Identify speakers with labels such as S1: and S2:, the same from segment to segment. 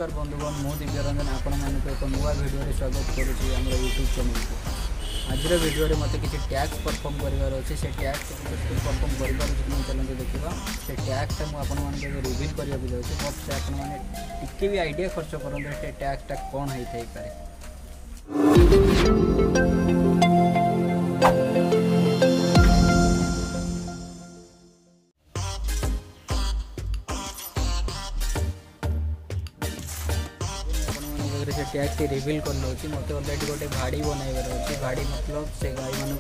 S1: नमस्कार बंधुगण मु दिव्य रंजन आपण मानक एक नुआ वीडियो स्वागत करुच्ची आम यूट्यूब चैनल को। आज वीडियो में मत किसी टैक्स परफॉर्म करार अच्छे से टैक्स परफॉर्म कर चलते देखा से टैक्सटा मुझे रिवील करने जाऊँगी बट से आपने भी आइडिया खर्च करते टैक्सटा कौन होता है। टैक्स रिवील कर नौची मत अलरेडी गोटे भाड़ी बनइबार अच्छे भाड़ी मतलब से गाई मानक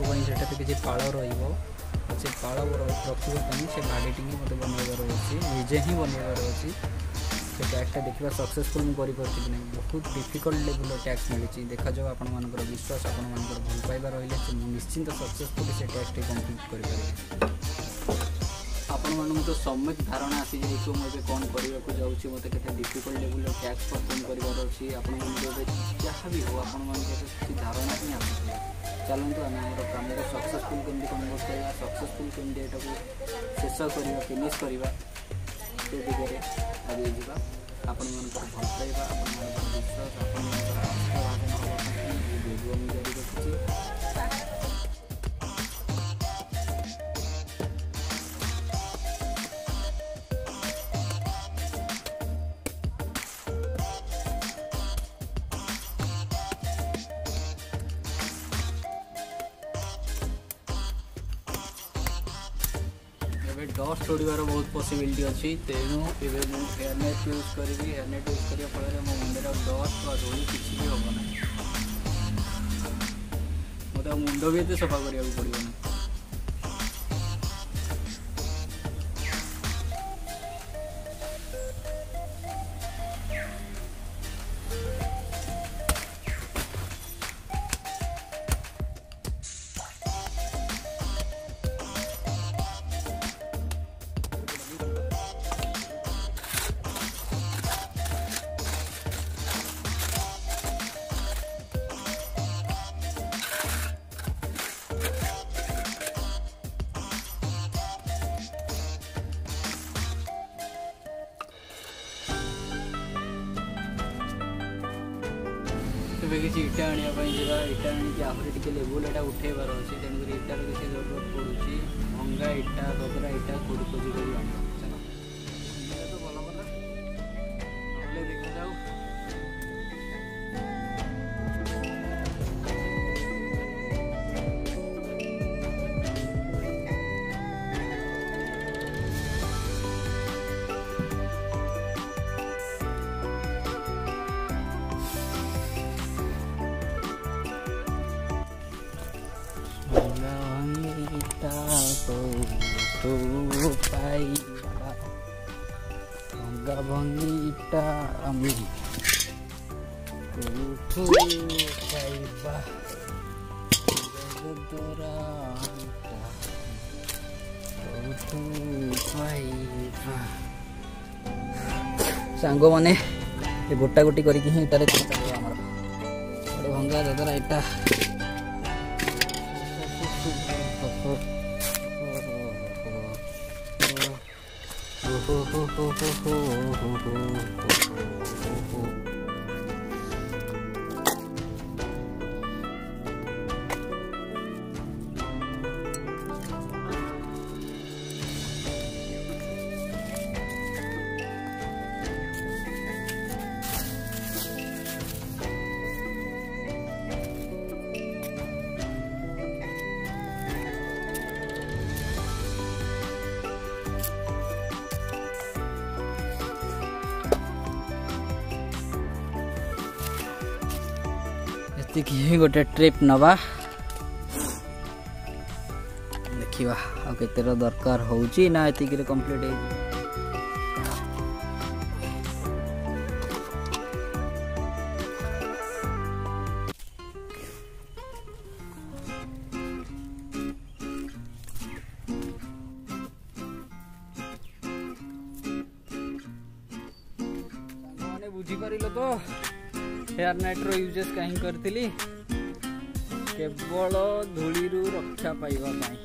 S1: किसी पाल से पाल रखापी से भाड़ी टी मत बनइबार अच्छी निजे ही बनइबार अच्छी से टैक्सटा देखा सक्सेसफुल मुझे कि नहीं बहुत डिफिकल्ट लेवल टैक्स मिली देखा जाओ आपण विश्वास आपण भल पाइबा रही निश्चिंत सक्सेसफुली से टैक्स कम्प्लीट कर आपण तो सम्यक धारणा आसी जाइए मुझे कौन करने को जाऊँगी मत के डिफिकल्ट लेवल टैक्स परफॉर्म करार अच्छी आपण जहाँ भी हो आपण किसी धारणा ही आस चलते आम काम को सक्सेसफुल केमती कन्वर्ट करवा सक्सेसफुल केमती यहाँ शेष करवा फिनिश करवा से दिगरे आगे जावा आपण भल पाइबा आपण विश्वास आपण भिडियो मुझे जारी रखी डस्ट उड़ार बहुत पॉसिबिलिटी अच्छी तेणु मुझे हेयरनेट यूज करी हेयरनेट यूज करने फल मो मुंडे डस्ट धूली किसी भी हम ना मत मुंड भी ये सफा करा पड़ो ना। किसी इटा आने जा इटा आनिक आहरी टे लेवल एटा उठेबार अच्छे तेणुक इटार किसी जरूरत पड़ुची भंगा इटा ददरा इटा कौटी खोजी कर तो भल कला देखा जाऊ भंगीटा सांग मैंने गोटा गोटी करके भंगा ददरा इटा गोटे ट्रिप नवा देखा आ दरकार होची ना ये कंप्लीट बुझीपार तो हेयरनेट रो यूजेस कहीं करथिली केवल धूली रक्षा पाइबा पाई।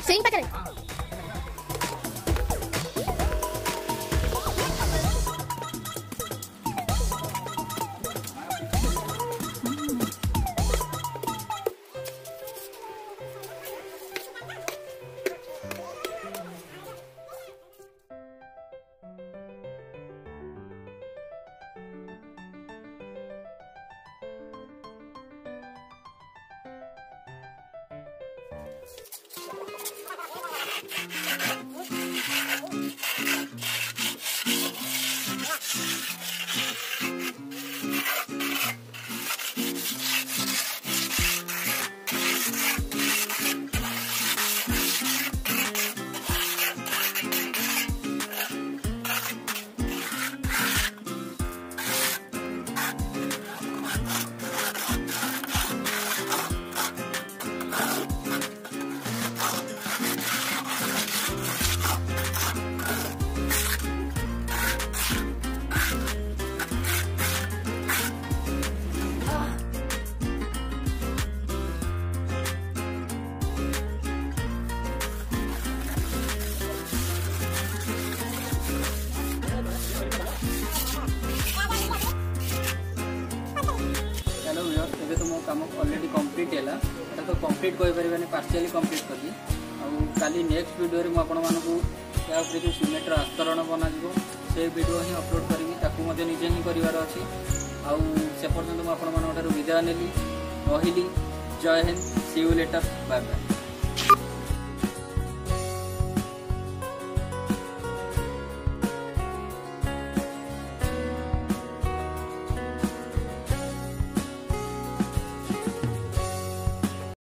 S2: सिंग पकड़े
S1: काम ऑलरेडी कंप्लीट है तो कंप्लीट कहि परिबाने पार्शियली कंप्लीट करी काली नेक्स्ट वीडियो रे या जो सिमेंटर आस्तरण बना से वीडियो ही अपलोड करी निजे ही करार अच्छी से पर्यटन मुझे विदाय नेली रही। जय हिंद, सी यू लेटर, बाय बाय।